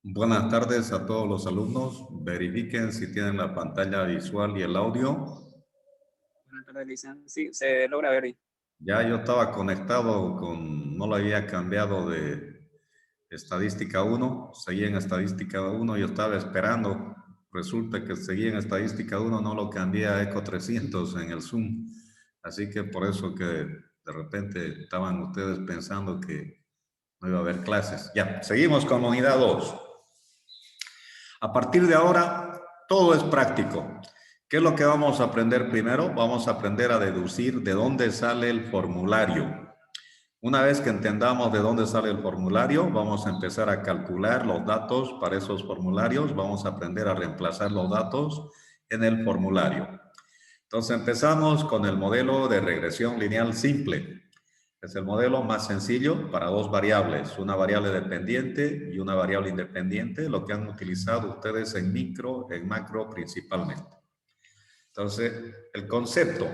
Buenas tardes a todos los alumnos. Verifiquen si tienen la pantalla visual y el audio. Buenas tardes, licenciado. Sí, se logra ver. Ya yo estaba conectado con, no lo había cambiado de estadística 1, seguía en estadística 1, yo estaba esperando. Resulta que seguía en estadística 1, no lo cambié a Eco 300 en el Zoom. Así que por eso que de repente estaban ustedes pensando que no iba a haber clases. Ya, seguimos con unidad 2. A partir de ahora, todo es práctico. ¿Qué es lo que vamos a aprender primero? Vamos a aprender a deducir de dónde sale el formulario. Una vez que entendamos de dónde sale el formulario, vamos a empezar a calcular los datos para esos formularios. Vamos a aprender a reemplazar los datos en el formulario. Entonces empezamos con el modelo de regresión lineal simple. Es el modelo más sencillo para dos variables, una variable dependiente y una variable independiente, lo que han utilizado ustedes en micro, en macro principalmente. Entonces, el concepto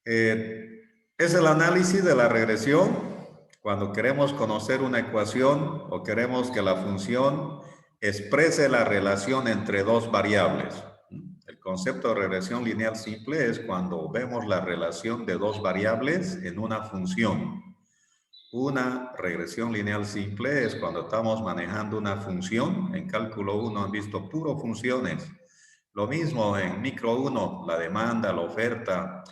es el análisis de la regresión cuando queremos conocer una ecuación o queremos que la función exprese la relación entre dos variables. El concepto de regresión lineal simple es cuando vemos la relación de dos variables en una función. Una regresión lineal simple es cuando estamos manejando una función. En cálculo 1 han visto puro funciones. Lo mismo en micro 1, la demanda, la oferta,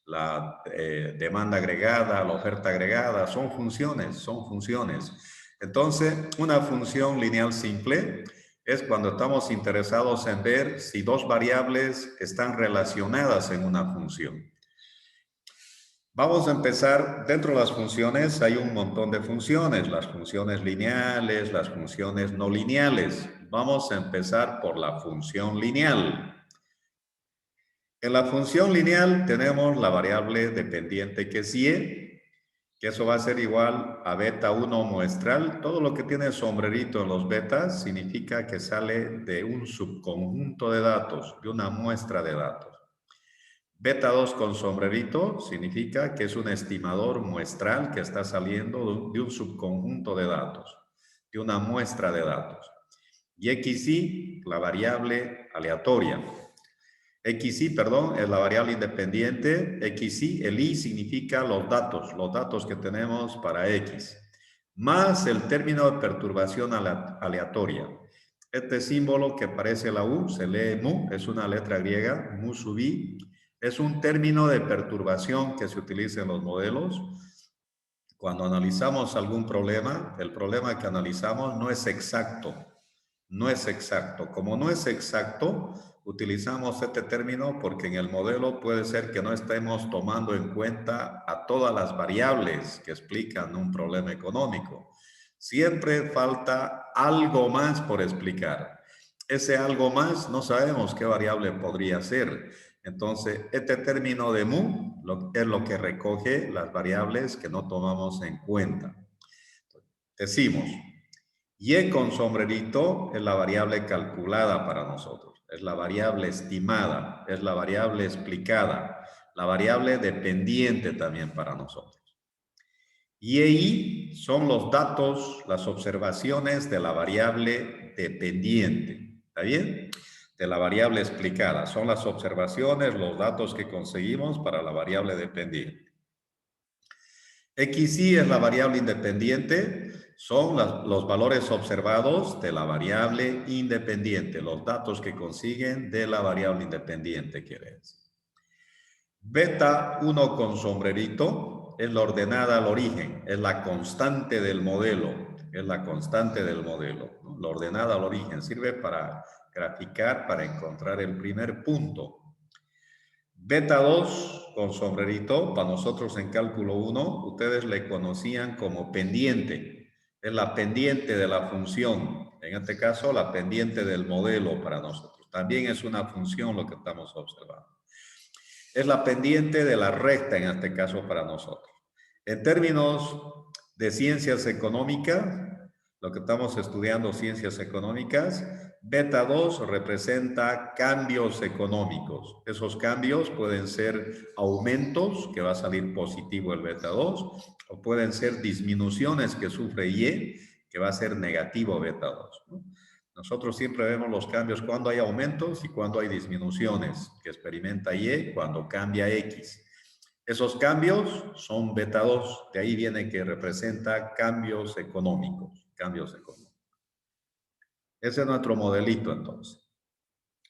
la demanda agregada, la oferta agregada, son funciones, son funciones. Entonces, una función lineal simple es cuando estamos interesados en ver si dos variables están relacionadas en una función. Vamos a empezar, dentro de las funciones hay un montón de funciones, las funciones lineales, las funciones no lineales. Vamos a empezar por la función lineal. En la función lineal tenemos la variable dependiente que es y, que eso va a ser igual a beta 1 muestral. Todo lo que tiene sombrerito en los betas significa que sale de un subconjunto de datos, de una muestra de datos. Beta 2 con sombrerito significa que es un estimador muestral que está saliendo de un subconjunto de datos, de una muestra de datos. Y XY, la variable aleatoria. XY, perdón, es la variable independiente. XY, el Y significa los datos que tenemos para X, más el término de perturbación aleatoria. Este símbolo que parece la U, se lee mu, es una letra griega, mu sub I, es un término de perturbación que se utiliza en los modelos. Cuando analizamos algún problema, el problema que analizamos no es exacto. No es exacto. Como no es exacto, utilizamos este término porque en el modelo puede ser que no estemos tomando en cuenta a todas las variables que explican un problema económico. Siempre falta algo más por explicar. Ese algo más no sabemos qué variable podría ser. Entonces, este término de mu es lo que recoge las variables que no tomamos en cuenta. Decimos, y con sombrerito es la variable calculada para nosotros, es la variable estimada, es la variable explicada, la variable dependiente también para nosotros. Y ahí son los datos, las observaciones de la variable dependiente, ¿está bien? De la variable explicada, son las observaciones, los datos que conseguimos para la variable dependiente. XY es la variable independiente, son los valores observados de la variable independiente, los datos que consiguen de la variable independiente, quiere decir. Beta 1 con sombrerito es la ordenada al origen, es la constante del modelo, es la constante del modelo, ¿no? La ordenada al origen sirve para graficar, para encontrar el primer punto. Beta 2 con sombrerito, para nosotros en cálculo 1, ustedes le conocían como pendiente. Es la pendiente de la función. En este caso, la pendiente del modelo para nosotros. También es una función lo que estamos observando. Es la pendiente de la recta, en este caso, para nosotros. En términos de ciencias económicas, lo que estamos estudiando, ciencias económicas, beta 2 representa cambios económicos. Esos cambios pueden ser aumentos, que va a salir positivo el beta 2, o pueden ser disminuciones que sufre Y, que va a ser negativo beta 2, ¿no? Nosotros siempre vemos los cambios cuando hay aumentos y cuando hay disminuciones, que experimenta Y cuando cambia X. Esos cambios son beta 2, de ahí viene que representa cambios económicos, cambios económicos. Ese es nuestro modelito entonces.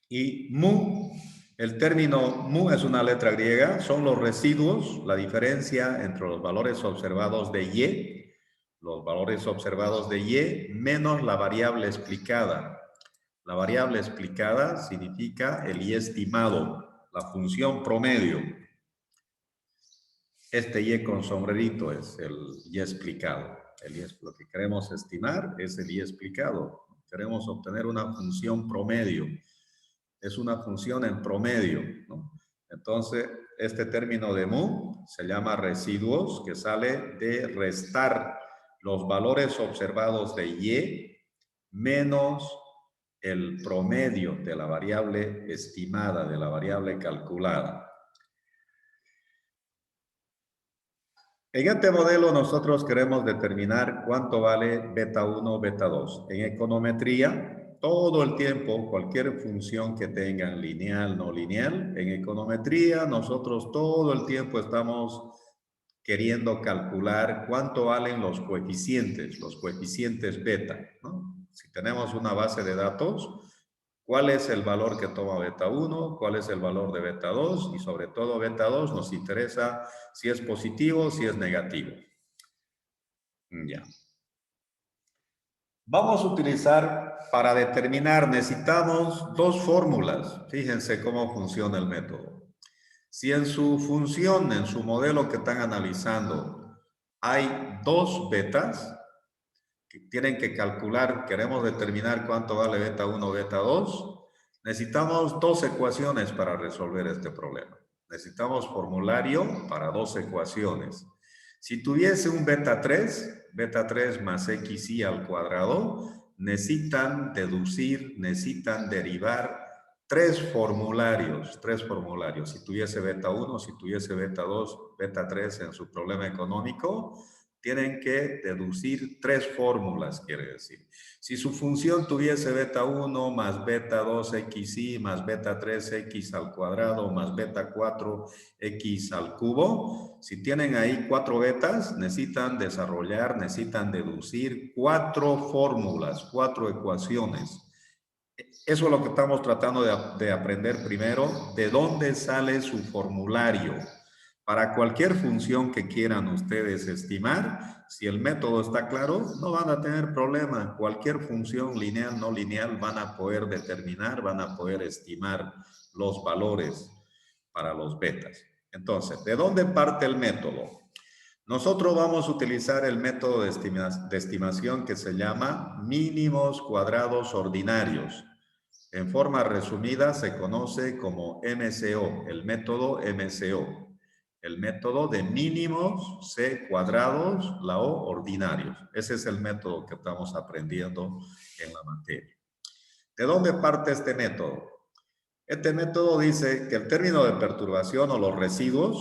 Y mu, el término mu es una letra griega, son los residuos, la diferencia entre los valores observados de Y, los valores observados de Y, menos la variable explicada. La variable explicada significa el Y estimado, la función promedio. Este Y con sombrerito es el Y explicado. Lo que queremos estimar es el Y explicado. Queremos obtener una función promedio. Es una función en promedio, ¿no? Entonces, este término de mu se llama residuos, que sale de restar los valores observados de Y menos el promedio de la variable estimada, de la variable calculada. En este modelo nosotros queremos determinar cuánto vale beta 1, beta 2. En econometría, todo el tiempo, cualquier función que tengan, lineal, no lineal, en econometría nosotros todo el tiempo estamos queriendo calcular cuánto valen los coeficientes beta, ¿no? Si tenemos una base de datos, ¿cuál es el valor que toma beta 1? ¿Cuál es el valor de beta 2? Y sobre todo beta 2 nos interesa si es positivo, si es negativo. Ya. Vamos a utilizar, para determinar, necesitamos dos fórmulas. Fíjense cómo funciona el método. Si en su función, en su modelo que están analizando, hay dos betas, que tienen que calcular, queremos determinar cuánto vale beta 1, beta 2, necesitamos dos ecuaciones para resolver este problema. Necesitamos formulario para dos ecuaciones. Si tuviese un beta 3 más xy al cuadrado, necesitan deducir, necesitan derivar tres formularios. Si tuviese beta 1, si tuviese beta 2, beta 3 en su problema económico, tienen que deducir tres fórmulas, quiere decir. Si su función tuviese beta 1 más beta 2 xy más beta 3 x al cuadrado más beta 4 x al cubo, si tienen ahí cuatro betas, necesitan desarrollar, necesitan deducir cuatro fórmulas, cuatro ecuaciones. Eso es lo que estamos tratando de aprender primero, de dónde sale su formulario. Para cualquier función que quieran ustedes estimar, si el método está claro, no van a tener problema. Cualquier función lineal, no lineal, van a poder determinar, van a poder estimar los valores para los betas. Entonces, ¿de dónde parte el método? Nosotros vamos a utilizar el método de estimación que se llama mínimos cuadrados ordinarios. En forma resumida se conoce como MCO, el método MCO. El método de mínimos C cuadrados, la O ordinarios. Ese es el método que estamos aprendiendo en la materia. ¿De dónde parte este método? Este método dice que el término de perturbación o los residuos,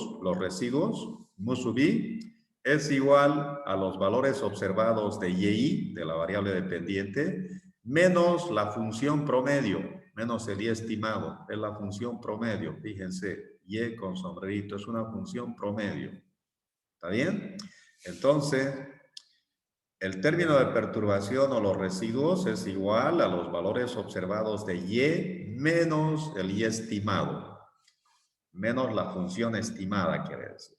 mu sub i, es igual a los valores observados de y, de la variable dependiente, menos la función promedio, menos el y estimado, es la función promedio, fíjense. Y con sombrerito, es una función promedio. ¿Está bien? Entonces, el término de perturbación o los residuos es igual a los valores observados de Y menos el Y estimado. Menos la función estimada, quiere decir.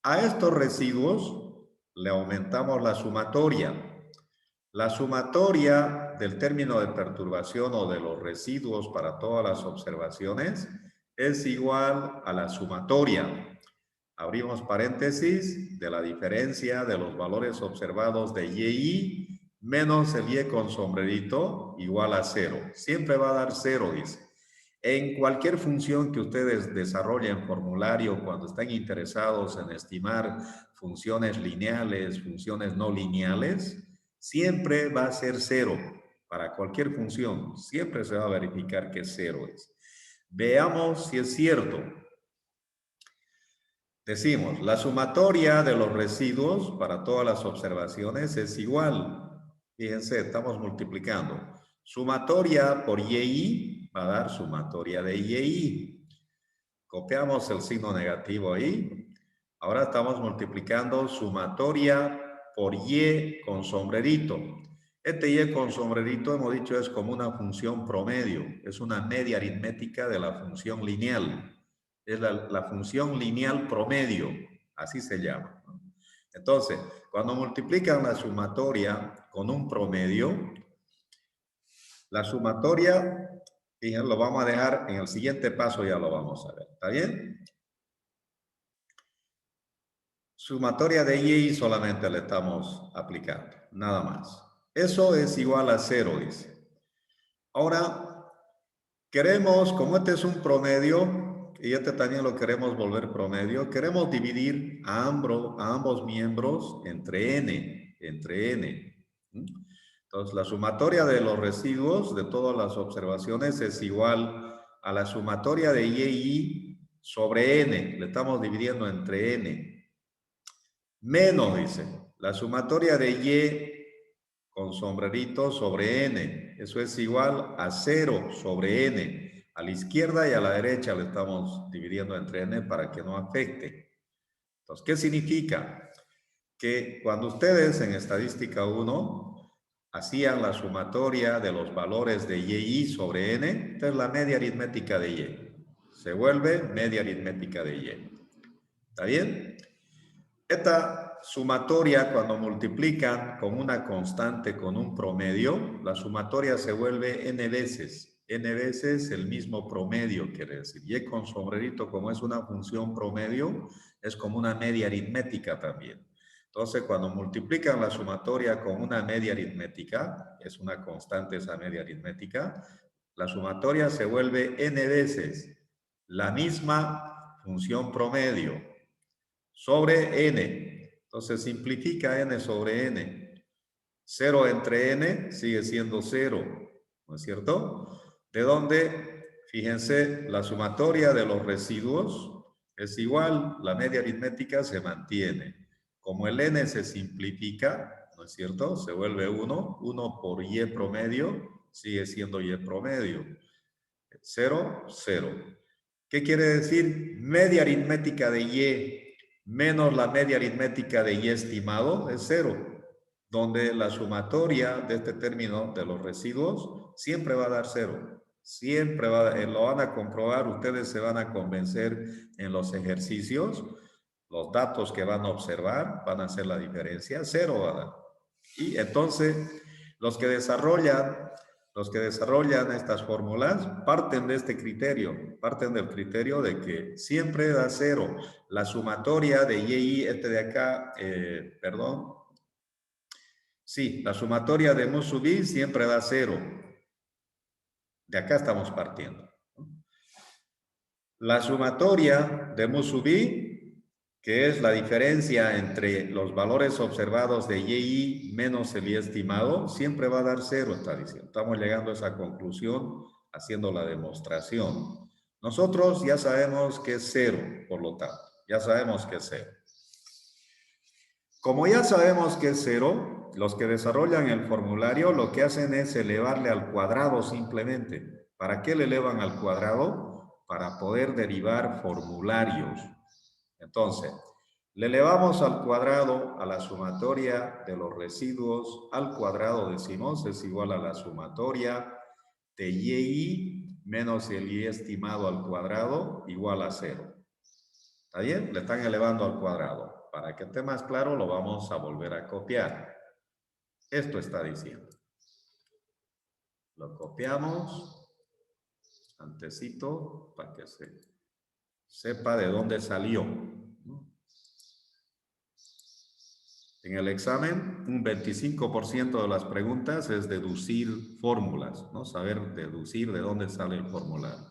A estos residuos le aumentamos la sumatoria. La sumatoria del término de perturbación o de los residuos para todas las observaciones es igual a la sumatoria. abrimos paréntesis, de la diferencia de los valores observados de YI menos el Y con sombrerito igual a 0. Siempre va a dar 0, dice. En cualquier función que ustedes desarrollen formulario cuando están interesados en estimar funciones lineales, funciones no lineales, siempre va a ser 0. Para cualquier función, siempre se va a verificar que 0 es. Veamos si es cierto. Decimos, la sumatoria de los residuos para todas las observaciones es igual. Fíjense, estamos multiplicando. Sumatoria por YI va a dar sumatoria de YI. Copiamos el signo negativo ahí. Ahora estamos multiplicando sumatoria por Y con sombrerito. Este Y con sombrerito, hemos dicho, es como una función promedio. Es una media aritmética de la función lineal. Es la función lineal promedio. Así se llama, ¿no? Entonces, cuando multiplican la sumatoria con un promedio, la sumatoria, fíjense, lo vamos a dejar en el siguiente paso, ya lo vamos a ver. ¿Está bien? Sumatoria de Y solamente le estamos aplicando, nada más. Eso es igual a 0, dice. Ahora, queremos, como este es un promedio, y este también lo queremos volver promedio, queremos dividir a ambos miembros entre n. Entonces, la sumatoria de los residuos de todas las observaciones es igual a la sumatoria de YI sobre n. Le estamos dividiendo entre n. Menos, dice, la sumatoria de Y con sombrerito sobre N. Eso es igual a 0 sobre N. A la izquierda y a la derecha le estamos dividiendo entre N para que no afecte. Entonces, ¿qué significa? Que cuando ustedes en estadística 1 hacían la sumatoria de los valores de YI sobre N, entonces la media aritmética de Y. Se vuelve media aritmética de Y. ¿Está bien? Esta sumatoria, cuando multiplican con una constante, con un promedio, la sumatoria se vuelve n veces. N veces el mismo promedio, quiere decir. Y con sombrerito, como es una función promedio, es como una media aritmética también. Entonces, cuando multiplican la sumatoria con una media aritmética, es una constante esa media aritmética, la sumatoria se vuelve n veces la misma función promedio sobre n. Entonces simplifica n sobre n. 0 entre n sigue siendo 0, ¿no es cierto? De donde, fíjense, la sumatoria de los residuos es igual, la media aritmética se mantiene. Como el n se simplifica, ¿no es cierto? Se vuelve 1, 1 por y promedio sigue siendo y promedio. 0, 0. ¿Qué quiere decir? Media aritmética de y menos la media aritmética de y estimado es 0, donde la sumatoria de este término de los residuos siempre va a dar 0. Siempre lo van a comprobar, ustedes se van a convencer en los ejercicios, los datos que van a observar van a hacer la diferencia, 0 va a dar. Y entonces, los que desarrollan estas fórmulas parten de este criterio, parten del criterio de que siempre da 0. La sumatoria de YI, este de acá, perdón. Sí, la sumatoria de mu sub i siempre da 0. De acá estamos partiendo. La sumatoria de mu sub i, que es la diferencia entre los valores observados de YI menos el Y estimado, siempre va a dar 0, está diciendo. Estamos llegando a esa conclusión haciendo la demostración. Nosotros ya sabemos que es 0, por lo tanto, ya sabemos que es 0. Como ya sabemos que es 0, los que desarrollan el formulario lo que hacen es elevarle al cuadrado simplemente. ¿Para qué le elevan al cuadrado? Para poder derivar formularios. Entonces, le elevamos al cuadrado a la sumatoria de los residuos al cuadrado, decimos, es igual a la sumatoria de YI menos el Y estimado al cuadrado igual a 0. ¿Está bien? Le están elevando al cuadrado. Para que esté más claro, lo vamos a volver a copiar. Esto está diciendo. Lo copiamos antecito para que se sepa de dónde salió, ¿no? En el examen, un 25% de las preguntas es deducir fórmulas, ¿no? Saber deducir de dónde sale el formulario.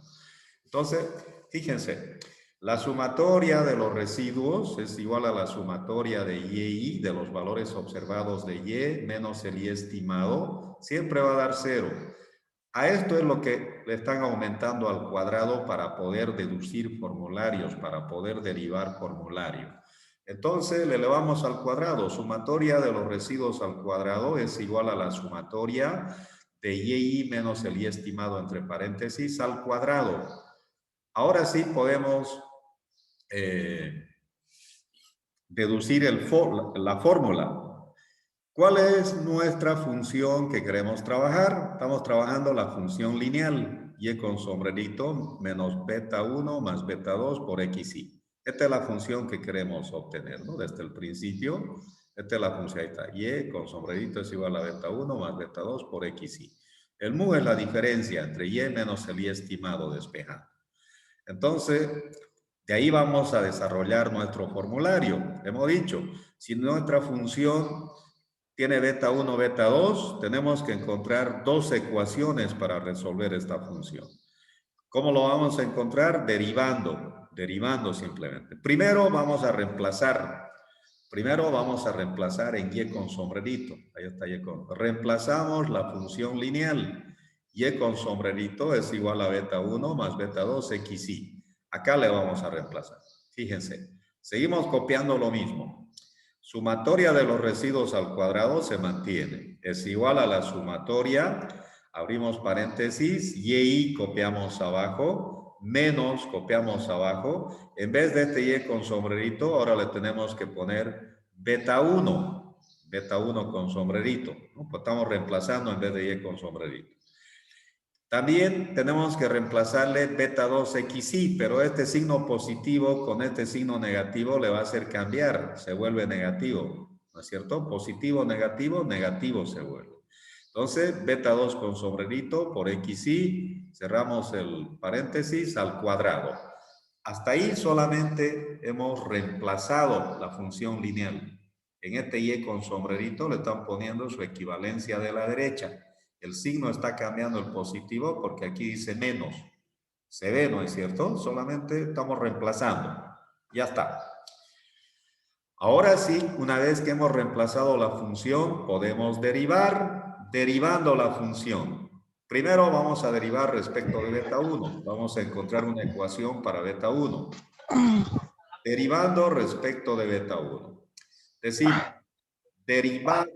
Entonces, fíjense, la sumatoria de los residuos es igual a la sumatoria de Y, de los valores observados de Y, menos el Y estimado, siempre va a dar 0. A esto es lo que le están aumentando al cuadrado para poder deducir formularios, para poder derivar formularios. Entonces le elevamos al cuadrado. Sumatoria de los residuos al cuadrado es igual a la sumatoria de Y menos el Y estimado entre paréntesis al cuadrado. Ahora sí podemos deducir la fórmula. ¿Cuál es nuestra función que queremos trabajar? Estamos trabajando la función lineal, y con sombrerito menos beta 1 más beta 2 por xy. Esta es la función que queremos obtener, ¿no? Desde el principio, esta es la función, ahí está, y con sombrerito es igual a beta 1 más beta 2 por xy. El mu es la diferencia entre y menos el y estimado despejado. Entonces, de ahí vamos a desarrollar nuestro formulario. Hemos dicho, si nuestra función tiene beta 1, beta 2, tenemos que encontrar dos ecuaciones para resolver esta función. ¿Cómo lo vamos a encontrar? Derivando simplemente. Primero vamos a reemplazar en y con sombrerito. Ahí está y con. Reemplazamos la función lineal. Y con sombrerito es igual a beta 1 más beta 2 xy. Acá le vamos a reemplazar. Fíjense, seguimos copiando lo mismo. Sumatoria de los residuos al cuadrado se mantiene. Es igual a la sumatoria, abrimos paréntesis, y copiamos abajo, menos copiamos abajo. En vez de este y con sombrerito, ahora le tenemos que poner beta 1 con sombrerito, ¿no? Pues estamos reemplazando en vez de y con sombrerito. También tenemos que reemplazarle beta 2xy, pero este signo positivo con este signo negativo le va a hacer cambiar, se vuelve negativo, ¿no es cierto? Positivo, negativo se vuelve. Entonces, beta 2 con sombrerito por xy, cerramos el paréntesis al cuadrado. Hasta ahí solamente hemos reemplazado la función lineal. En este y con sombrerito le están poniendo su equivalencia de la derecha. El signo está cambiando el positivo porque aquí dice menos. Se ve, ¿no es cierto? Solamente estamos reemplazando. Ya está. Ahora sí, una vez que hemos reemplazado la función, podemos derivar, derivando la función. Primero vamos a derivar respecto de beta 1. Vamos a encontrar una ecuación para beta 1. Derivando respecto de beta 1. Decir, derivada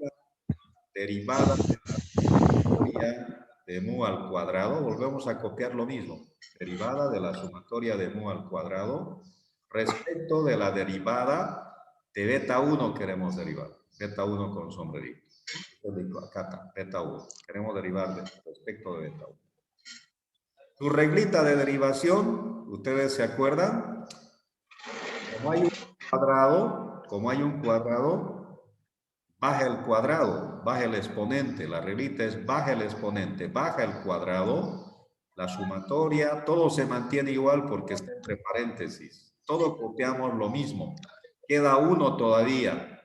de mu al cuadrado, volvemos a copiar lo mismo. Derivada de la sumatoria de mu al cuadrado respecto de la derivada de beta 1 queremos derivar. Beta 1 con sombrerito. Acá está, beta 1. Queremos derivar respecto de beta 1. Tu reglita de derivación, ¿ustedes se acuerdan? Como hay un cuadrado, baja el cuadrado, baja el exponente. La reglita es baja el exponente, baja el cuadrado, la sumatoria, todo se mantiene igual porque está entre paréntesis. Todo copiamos lo mismo. Queda 1 todavía.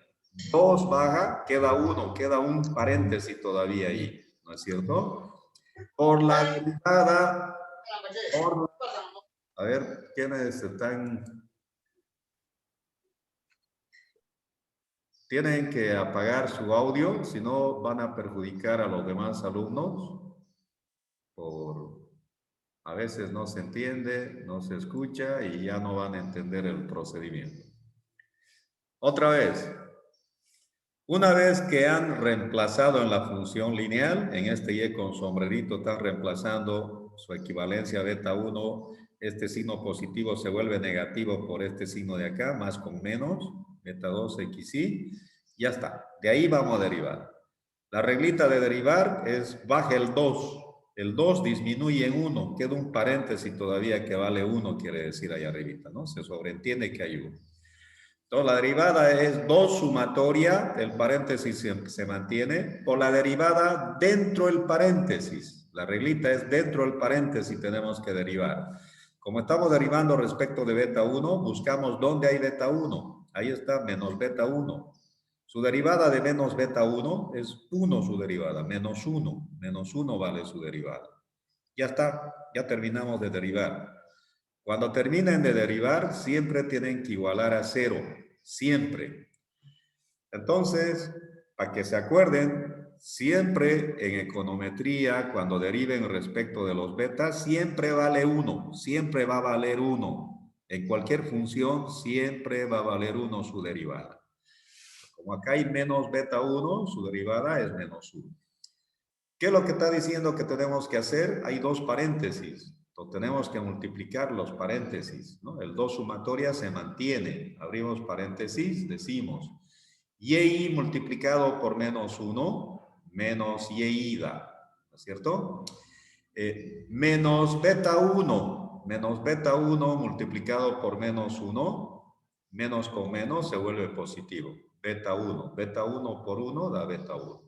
2 baja, queda 1, queda un paréntesis todavía ahí, ¿no es cierto? Por la derivada, a ver, ¿quiénes están? Tienen que apagar su audio, si no van a perjudicar a los demás alumnos. A veces no se entiende, no se escucha y ya no van a entender el procedimiento. Otra vez. Una vez que han reemplazado en la función lineal, en este y con sombrerito están reemplazando su equivalencia beta 1, este signo positivo se vuelve negativo por este signo de acá, más con menos, beta 2 xy, ya está. De ahí vamos a derivar. La reglita de derivar es baja el 2. El 2 disminuye en 1, queda un paréntesis todavía que vale 1, quiere decir allá arribita, ¿no? Se sobreentiende que hay 1. Entonces, la derivada es 2 sumatoria, el paréntesis se mantiene, por la derivada dentro del paréntesis. La reglita es dentro del paréntesis, tenemos que derivar. Como estamos derivando respecto de beta 1, buscamos dónde hay beta 1. Ahí está, menos beta 1. Su derivada de menos beta 1 es 1 su derivada, menos 1. Menos 1 vale su derivada. Ya está, ya terminamos de derivar. Cuando terminen de derivar, siempre tienen que igualar a 0. Siempre. Entonces, para que se acuerden, siempre en econometría, cuando deriven respecto de los betas, siempre vale 1. Siempre va a valer 1. En cualquier función, siempre va a valer 1 su derivada. Como acá hay menos beta 1, su derivada es menos 1. ¿Qué es lo que está diciendo que tenemos que hacer? Hay dos paréntesis. Entonces tenemos que multiplicar los paréntesis, ¿no? El 2 sumatoria se mantiene. Abrimos paréntesis, decimos y multiplicado por menos 1, menos y da, ¿no es cierto? Menos beta 1 multiplicado por menos 1, menos con menos se vuelve positivo. Beta 1 por 1 da beta 1.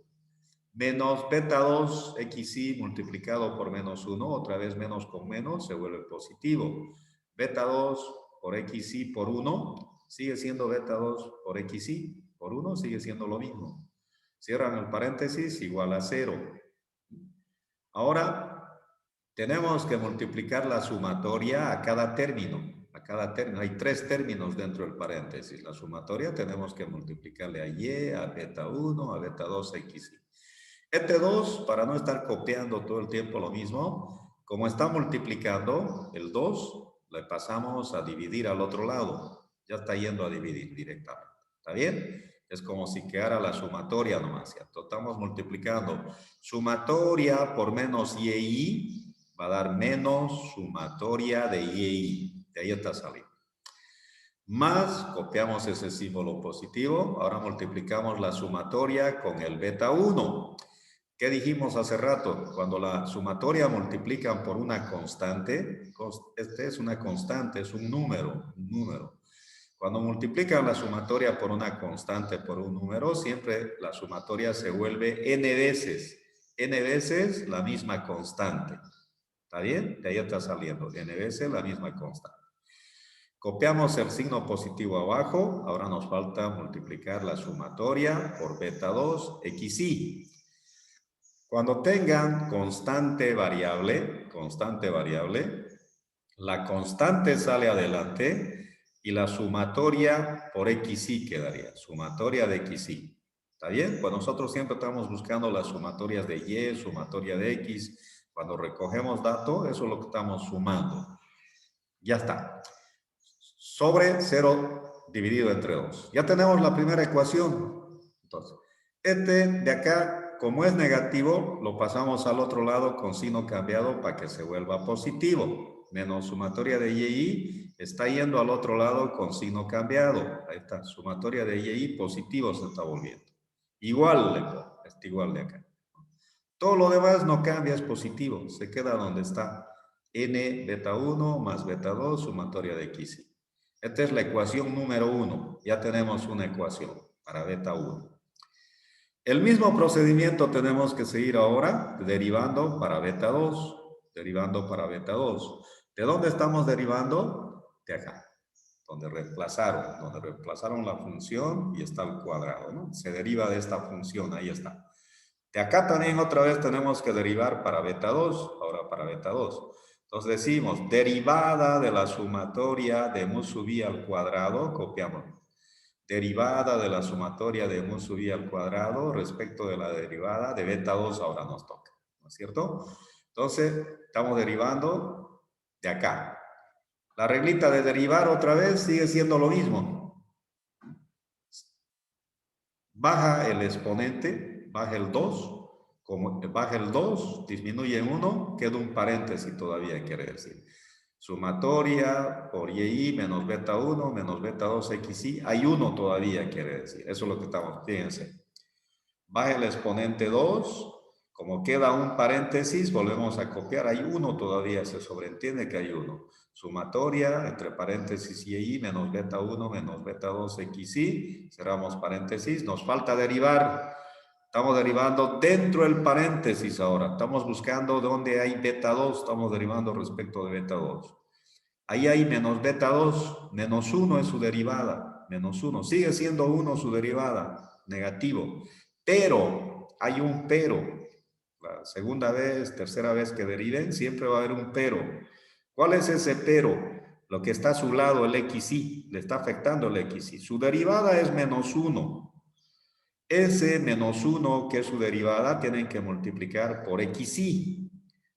Menos beta 2 xy multiplicado por menos 1, otra vez menos con menos, se vuelve positivo. Beta 2 por xy por 1, sigue siendo beta 2 por xy por 1, sigue siendo lo mismo. Cierran el paréntesis, igual a 0. Ahora, tenemos que multiplicar la sumatoria a cada término. A cada término, hay 3 términos dentro del paréntesis. La sumatoria tenemos que multiplicarle a y, a beta 1, a beta 2, xy. Este 2, para no estar copiando todo el tiempo lo mismo, como está multiplicando, el 2 le pasamos a dividir al otro lado. Ya está yendo a dividir directamente. ¿Está bien? Es como si quedara la sumatoria nomás. Ya estamos multiplicando. Sumatoria por menos y va a dar menos sumatoria de y. De ahí está saliendo. Más, copiamos ese símbolo positivo. Ahora multiplicamos la sumatoria con el beta 1. ¿Qué dijimos hace rato? Cuando la sumatoria multiplican por una constante, este es una constante, es un número, Cuando multiplican la sumatoria por una constante, por un número, siempre la sumatoria se vuelve n veces la misma constante. ¿Está bien? De ahí está saliendo, n veces la misma constante. Copiamos el signo positivo abajo, ahora nos falta multiplicar la sumatoria por beta 2 xy. Cuando tengan constante variable, la constante sale adelante y la sumatoria por xy quedaría, sumatoria de xy. ¿Está bien? Pues nosotros siempre estamos buscando las sumatorias de y, sumatoria de x. Cuando recogemos datos, eso es lo que estamos sumando. Ya está. Sobre 0 dividido entre 2. Ya tenemos la primera ecuación. Entonces, este de acá, como es negativo, lo pasamos al otro lado con signo cambiado para que se vuelva positivo. Menos sumatoria de y está yendo al otro lado con signo cambiado. Ahí está, sumatoria de y positivo se está volviendo. Igual, está igual de acá. Todo lo demás no cambia, es positivo. Se queda donde está. N beta 1 más beta 2, sumatoria de xy. Esta es la ecuación número 1. Ya tenemos una ecuación para beta 1. El mismo procedimiento tenemos que seguir ahora, derivando para beta 2. ¿De dónde estamos derivando? De acá, donde reemplazaron la función y está el cuadrado, ¿no? Se deriva de esta función, ahí está. De acá también otra vez tenemos que derivar para beta 2, ahora para beta 2. Entonces decimos, derivada de la sumatoria de mu sub i al cuadrado, copiamos. Derivada de la sumatoria de mu sub i al cuadrado respecto de la derivada de beta 2 ahora nos toca, ¿no es cierto? Entonces, estamos derivando de acá. La reglita de derivar otra vez sigue siendo lo mismo. Baja el exponente, baja el 2, como baja el 2, disminuye en 1, queda un paréntesis todavía, quiere decir. Sumatoria por y menos beta 1 menos beta 2 xy, hay 1 todavía, quiere decir. Eso es lo que estamos, fíjense. Baja el exponente 2, como queda un paréntesis, volvemos a copiar, hay 1 todavía, se sobreentiende que hay 1. Sumatoria entre paréntesis y menos beta 1 menos beta 2 xy, cerramos paréntesis, nos falta derivar. Estamos derivando dentro del paréntesis ahora. Estamos buscando dónde hay beta 2. Estamos derivando respecto de beta 2. Ahí hay menos beta 2. Menos 1 es su derivada. Menos 1. Sigue siendo 1 su derivada. negativo. Pero, hay un pero. La segunda vez, tercera vez que deriven, siempre va a haber un pero. ¿Cuál es ese pero? Lo que está a su lado, el XY, le está afectando el XY. Su derivada es menos 1. Ese menos 1, que es su derivada, tienen que multiplicar por XY.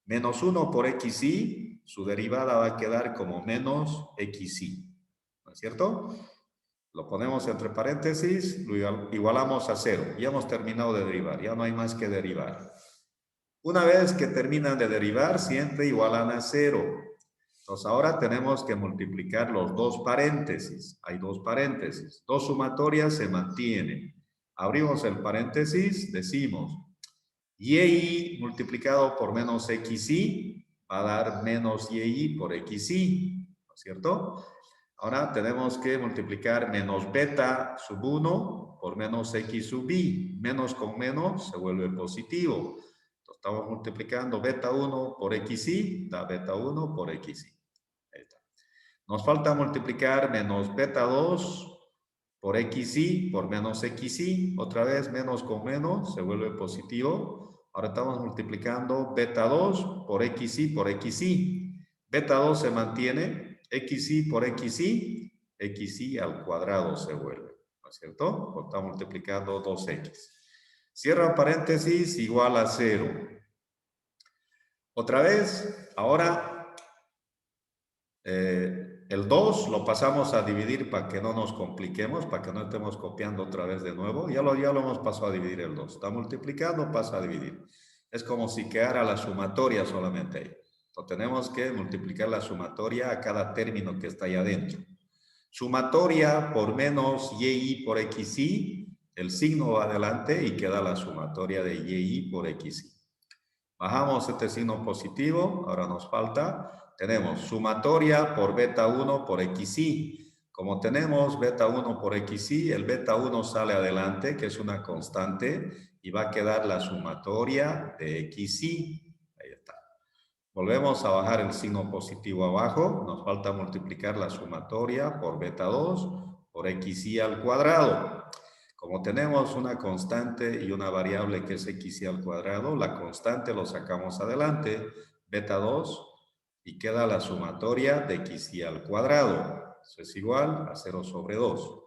Menos 1 por XY, su derivada va a quedar como menos XY. ¿No es cierto? Lo ponemos entre paréntesis, lo igualamos a 0. Ya hemos terminado de derivar, ya no hay más que derivar. Una vez que terminan de derivar, siempre igualan a 0. Entonces ahora tenemos que multiplicar los dos paréntesis. Hay dos paréntesis. Dos sumatorias se mantienen. Abrimos el paréntesis, decimos y multiplicado por menos xy va a dar menos y por xy, ¿no es cierto? Ahora tenemos que multiplicar menos beta sub 1 por menos x sub i. Menos con menos se vuelve positivo. Entonces estamos multiplicando beta 1 por xy, da beta 1 por xy. Ahí está. Nos falta multiplicar menos beta 2 por xy por menos xy. Otra vez menos con menos se vuelve positivo. Ahora estamos multiplicando beta 2 por xy. Beta 2 se mantiene, xy por xy al cuadrado se vuelve, ¿no es cierto? Porque está multiplicando 2x. Cierra paréntesis, igual a 0. Otra vez, ahora el 2 lo pasamos a dividir para que no nos compliquemos, para que no estemos copiando otra vez de nuevo. Ya lo hemos pasado a dividir el 2. Está multiplicando, pasa a dividir. Es como si quedara la sumatoria solamente ahí. Entonces tenemos que multiplicar la sumatoria a cada término que está ahí adentro. Sumatoria por menos y por xy, el signo va adelante y queda la sumatoria de y por xy. Bajamos este signo positivo, ahora nos falta, tenemos sumatoria por beta 1 por xy. Como tenemos beta 1 por xy, el beta 1 sale adelante, que es una constante, y va a quedar la sumatoria de xy. Ahí está. Volvemos a bajar el signo positivo abajo, nos falta multiplicar la sumatoria por beta 2 por xy al cuadrado. Como tenemos una constante y una variable que es xy al cuadrado, la constante lo sacamos adelante, beta 2, y queda la sumatoria de xy al cuadrado. Eso es igual a 0 sobre 2.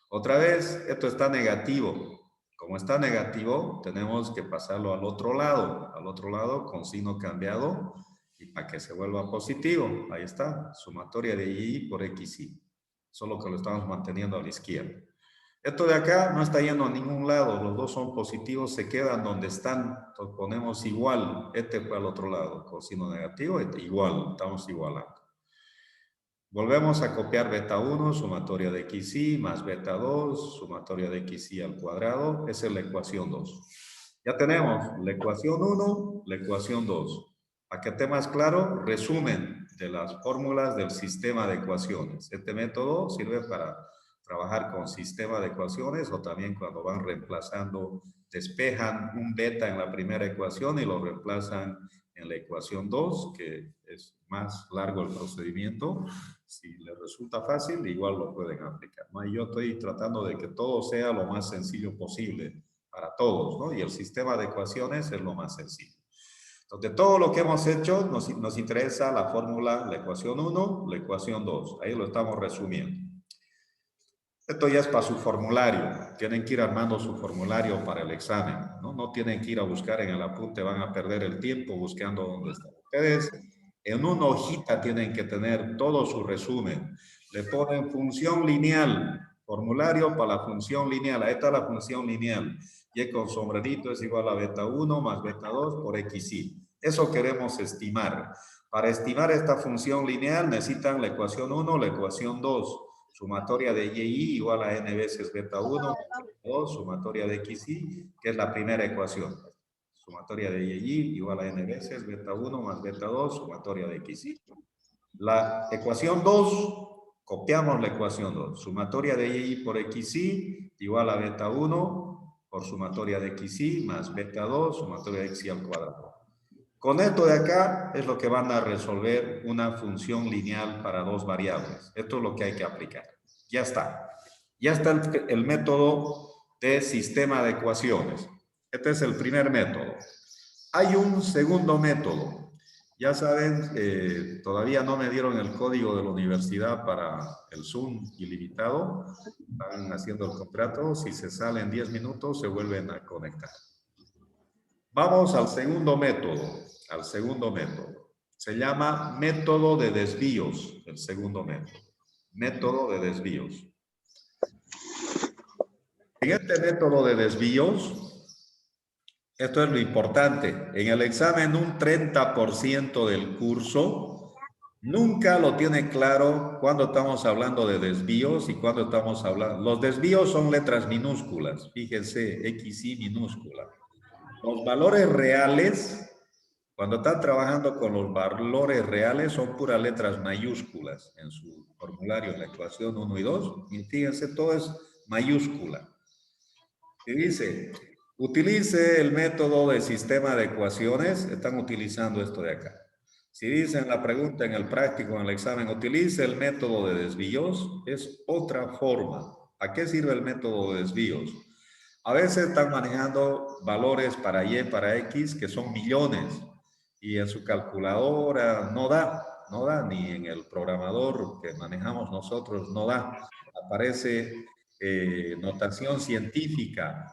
Otra vez, esto está negativo. Como está negativo, tenemos que pasarlo al otro lado con signo cambiado, y para que se vuelva positivo. Ahí está, sumatoria de y por xy. Solo que lo estamos manteniendo a la izquierda. Esto de acá no está yendo a ningún lado, los dos son positivos, se quedan donde están. Entonces ponemos igual, este fue al otro lado, con signo negativo, igual, estamos igualando. Volvemos a copiar beta 1, sumatoria de xy, más beta 2, sumatoria de xy al cuadrado, esa es la ecuación 2. Ya tenemos la ecuación 1, la ecuación 2. Para que esté más claro, resumen de las fórmulas del sistema de ecuaciones. Este método sirve para trabajar con sistema de ecuaciones o también cuando van reemplazando, despejan un beta en la primera ecuación y lo reemplazan en la ecuación 2, que es más largo el procedimiento. Si les resulta fácil, igual lo pueden aplicar, ¿no? Y yo estoy tratando de que todo sea lo más sencillo posible para todos, ¿no? Y el sistema de ecuaciones es lo más sencillo. Entonces, de todo lo que hemos hecho, nos interesa la fórmula, la ecuación 1, la ecuación 2. Ahí lo estamos resumiendo. Esto ya es para su formulario. Tienen que ir armando su formulario para el examen, ¿no? No tienen que ir a buscar en el apunte, van a perder el tiempo buscando dónde están. Ustedes en una hojita tienen que tener todo su resumen. Le ponen función lineal, formulario para la función lineal. Ahí está la función lineal. Y con sombrerito es igual a beta 1 más beta 2 por xy. Eso queremos estimar. Para estimar esta función lineal necesitan la ecuación 1, la ecuación 2. Sumatoria de y igual a n veces beta 1, beta 2, sumatoria de xy, que es la primera ecuación. Sumatoria de y igual a n veces beta 1 más beta 2, sumatoria de xy. La ecuación 2, copiamos la ecuación 2. Sumatoria de y por xy igual a beta 1 por sumatoria de xy más beta 2, sumatoria de xy al cuadrado. Con esto de acá es lo que van a resolver una función lineal para dos variables. Esto es lo que hay que aplicar. Ya está. Ya está el método de sistema de ecuaciones. Este es el primer método. Hay un segundo método. Ya saben, todavía no me dieron el código de la universidad para el Zoom ilimitado. Están haciendo el contrato. Si se salen 10 minutos, se vuelven a conectar. Vamos al segundo método. Al segundo método. Se llama método de desvíos. El segundo método. Método de desvíos. En este método de desvíos, esto es lo importante. En el examen, un 30% del curso nunca lo tiene claro cuando estamos hablando de desvíos y cuando estamos hablando. Los desvíos son letras minúsculas. Fíjense, XY minúscula. Los valores reales, cuando están trabajando con los valores reales, son puras letras mayúsculas en su formulario, en la ecuación 1 y 2. Y fíjense, todo es mayúscula. Y dice, utilice el método de sistema de ecuaciones. Están utilizando esto de acá. Si dicen la pregunta en el práctico, en el examen, utilice el método de desvíos, es otra forma. ¿A qué sirve el método de desvíos? A veces están manejando valores para Y, para X, que son millones. Y en su calculadora no da, ni en el programador que manejamos nosotros no da. Aparece notación científica,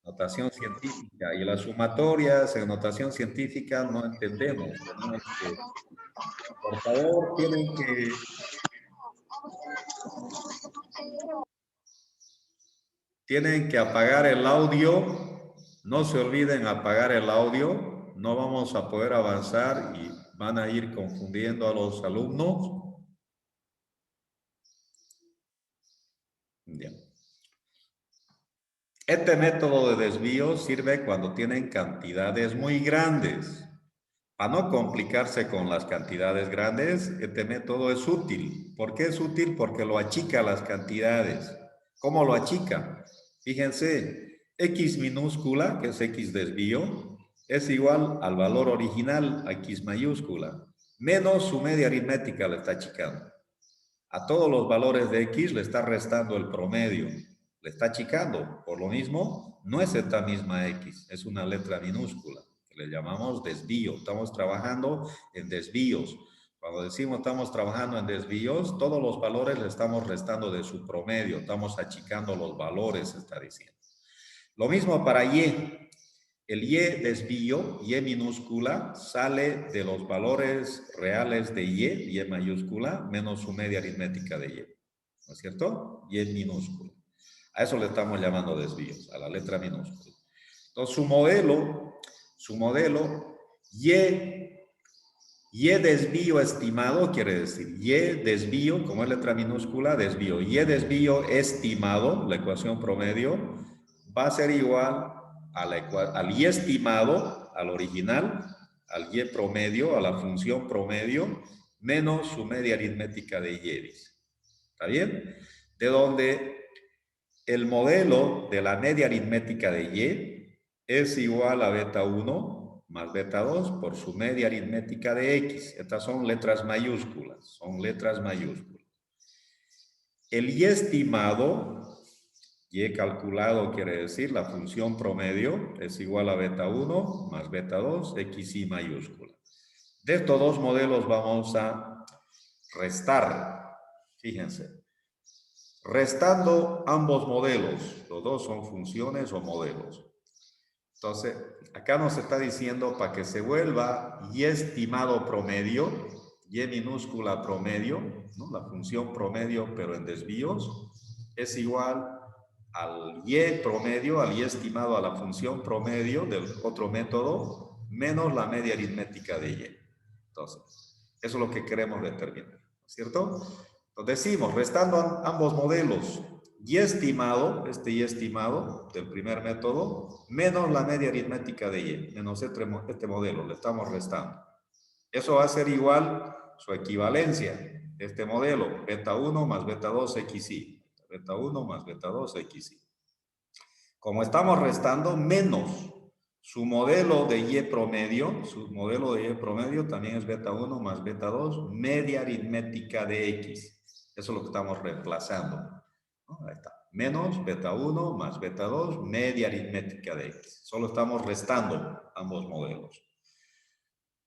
y las sumatorias en notación científica no entendemos. Por favor, tienen que apagar el audio. No se olviden apagar el audio. No vamos a poder avanzar y van a ir confundiendo a los alumnos. Bien. Este método de desvío sirve cuando tienen cantidades muy grandes. Para no complicarse con las cantidades grandes, este método es útil. ¿Por qué es útil? Porque lo achica las cantidades. ¿Cómo lo achica? Fíjense, X minúscula, que es X desvío, es igual al valor original, a X mayúscula, menos su media aritmética le está achicando. A todos los valores de X le está restando el promedio, le está achicando. Por lo mismo, no es esta misma X, es una letra minúscula, que le llamamos desvío. Estamos trabajando en desvíos. Cuando decimos estamos trabajando en desvíos, todos los valores le estamos restando de su promedio, estamos achicando los valores, se está diciendo. Lo mismo para Y. El Y desvío, Y minúscula, sale de los valores reales de Y mayúscula, menos su media aritmética de Y. ¿No es cierto? Y minúscula. A eso le estamos llamando desvíos, a la letra minúscula. Entonces, su modelo, Y desvío estimado, quiere decir, Y desvío, como es letra minúscula, desvío. Y desvío estimado, la ecuación promedio, va a ser igual al Y estimado, al original, al Y promedio, a la función promedio, menos su media aritmética de Y. ¿Está bien? De donde el modelo de la media aritmética de Y es igual a beta 1 más beta 2 por su media aritmética de X. Estas son letras mayúsculas, El Y estimado, Y calculado quiere decir la función promedio, es igual a beta 1 más beta 2, XY mayúscula. De estos dos modelos vamos a restar, fíjense. Restando ambos modelos, los dos son funciones o modelos. Entonces, acá nos está diciendo para que se vuelva Y estimado promedio, Y minúscula promedio, ¿no? La función promedio, pero en desvíos, es igual al Y promedio, al Y estimado a la función promedio del otro método, menos la media aritmética de Y. Entonces, eso es lo que queremos determinar, ¿cierto? Entonces decimos, restando ambos modelos, Y estimado, este Y estimado del primer método, menos la media aritmética de Y, menos este modelo, le estamos restando. Eso va a ser igual su equivalencia, este modelo, beta 1 más beta 2 XY. Beta 1 más beta 2 XY. Como estamos restando, menos su modelo de Y promedio, también es beta 1 más beta 2, media aritmética de X. Eso es lo que estamos reemplazando, ¿no? Ahí está. menos beta 1 más beta 2, media aritmética de X. Solo estamos restando ambos modelos.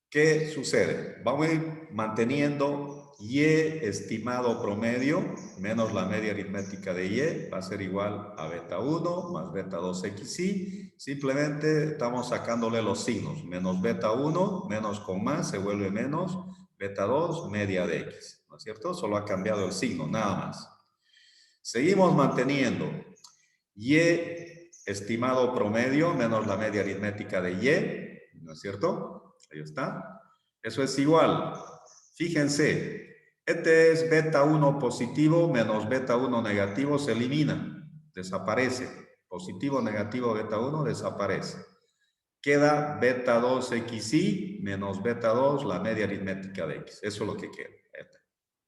¿Qué sucede? Vamos a ir manteniendo Y estimado promedio menos la media aritmética de Y va a ser igual a beta 1 más beta 2xy. Simplemente estamos sacándole los signos. Menos beta 1, menos con más, se vuelve menos beta 2, media de X. ¿No es cierto? Solo ha cambiado el signo, nada más. Seguimos manteniendo Y estimado promedio menos la media aritmética de Y. ¿No es cierto? Ahí está. Eso es igual. Fíjense, este es beta 1 positivo menos beta 1 negativo, se elimina, desaparece. Positivo, negativo, beta 1 desaparece. Queda beta 2xy menos beta 2, la media aritmética de X. Eso es lo que queda.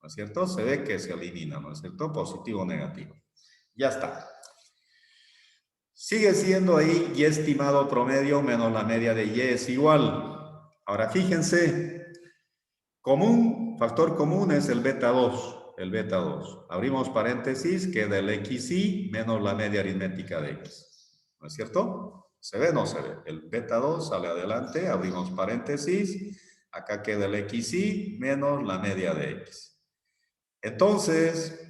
¿No es cierto? Se ve que se elimina, ¿no es cierto? Positivo, negativo. Ya está. Sigue siendo ahí Y estimado promedio menos la media de Y es igual. Ahora fíjense, factor común es el beta 2. El beta 2. Abrimos paréntesis, queda el xy menos la media aritmética de X. ¿No es cierto? ¿Se ve o no se ve? El beta 2 sale adelante, abrimos paréntesis, acá queda el xy menos la media de X. Entonces,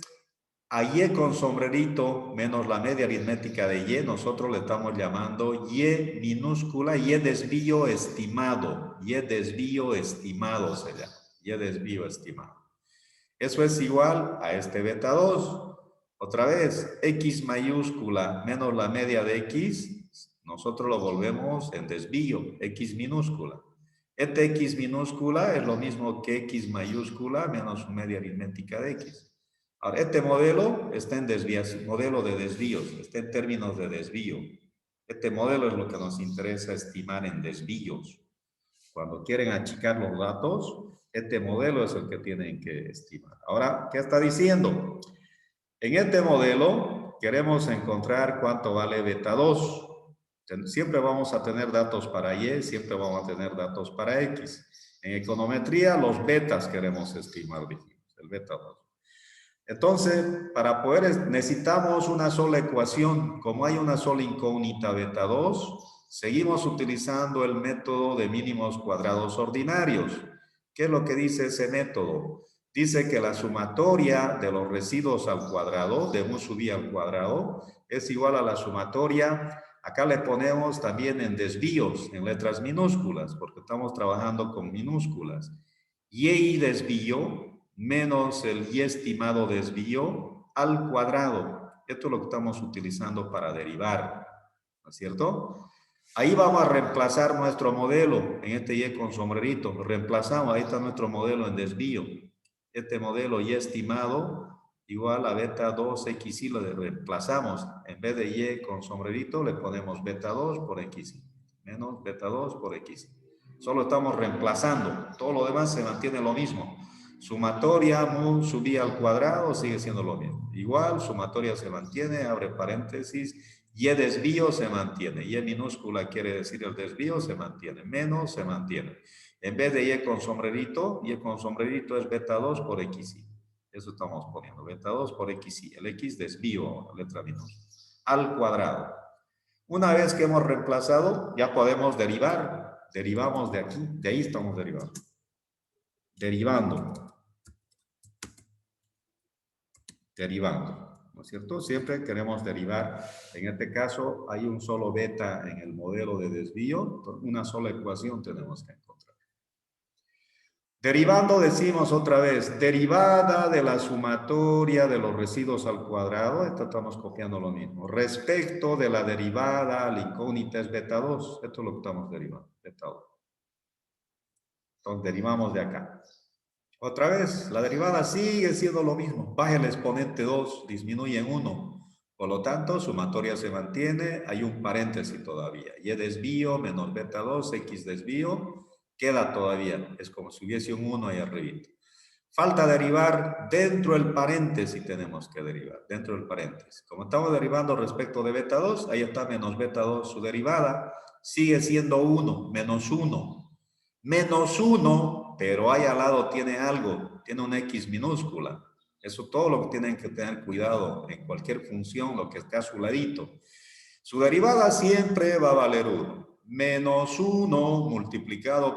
a Y con sombrerito menos la media aritmética de Y, nosotros le estamos llamando Y minúscula, Y desvío estimado. Y desvío estimado se llama. Y desvío estimado. Eso es igual a este beta 2. Otra vez, X mayúscula menos la media de X, nosotros lo volvemos en desvío, X minúscula. Este X minúscula es lo mismo que X mayúscula menos su media aritmética de X. Ahora, este modelo está en desviación, modelo de desvíos, está en términos de desvío. Este modelo es lo que nos interesa estimar en desvíos. Cuando quieren achicar los datos, este modelo es el que tienen que estimar. Ahora, ¿qué está diciendo? En este modelo queremos encontrar cuánto vale beta 2. Siempre vamos a tener datos para Y, siempre vamos a tener datos para X. En econometría, los betas queremos estimar, dijimos, el beta 2. Entonces, para poder, necesitamos una sola ecuación. Como hay una sola incógnita beta 2, seguimos utilizando el método de mínimos cuadrados ordinarios. ¿Qué es lo que dice ese método? Dice que la sumatoria de los residuos al cuadrado, de mu sub i al cuadrado, es igual a la sumatoria. Acá le ponemos también en desvíos, en letras minúsculas, porque estamos trabajando con minúsculas. Y desvío menos el Y estimado desvío al cuadrado. Esto es lo que estamos utilizando para derivar, ¿no es cierto? Ahí vamos a reemplazar nuestro modelo en este Y con sombrerito. Lo reemplazamos, ahí está nuestro modelo en desvío. Este modelo Y estimado igual a beta 2xy, lo reemplazamos. En vez de Y con sombrerito le ponemos beta 2 por xy, menos beta 2 por xy. Solo estamos reemplazando, todo lo demás se mantiene lo mismo. Sumatoria mu sub i al cuadrado sigue siendo lo mismo. Igual, sumatoria se mantiene, abre paréntesis, Y desvío se mantiene. Y minúscula quiere decir el desvío se mantiene, menos se mantiene. En vez de Y con sombrerito es beta 2 por xy. Eso estamos poniendo, beta 2 por xy. El x desvío, letra minúscula, al cuadrado. Una vez que hemos reemplazado, ya podemos derivar. Derivamos de aquí, de ahí estamos derivando. Derivando, ¿no es cierto? Siempre queremos derivar. En este caso, hay un solo beta en el modelo de desvío. Una sola ecuación tenemos que encontrar. Derivando, decimos otra vez, derivada de la sumatoria de los residuos al cuadrado. Esto estamos copiando lo mismo. Respecto de la derivada, la incógnita es beta 2. Esto es lo que estamos derivando, beta 2. Entonces, derivamos de acá. Otra vez, la derivada sigue siendo lo mismo. Baja el exponente 2, disminuye en 1. Por lo tanto, sumatoria se mantiene, hay un paréntesis todavía. Y desvío menos beta 2, x desvío, queda todavía. Es como si hubiese un 1 ahí arriba. Falta derivar dentro del paréntesis, tenemos que derivar, dentro del paréntesis. Como estamos derivando respecto de beta 2, ahí está menos beta 2, su derivada sigue siendo 1, menos 1. Menos 1, pero ahí al lado tiene algo, tiene una x minúscula. Eso todo lo que tienen que tener cuidado en cualquier función, lo que esté a su ladito. Su derivada siempre va a valer 1. Menos 1 multiplicado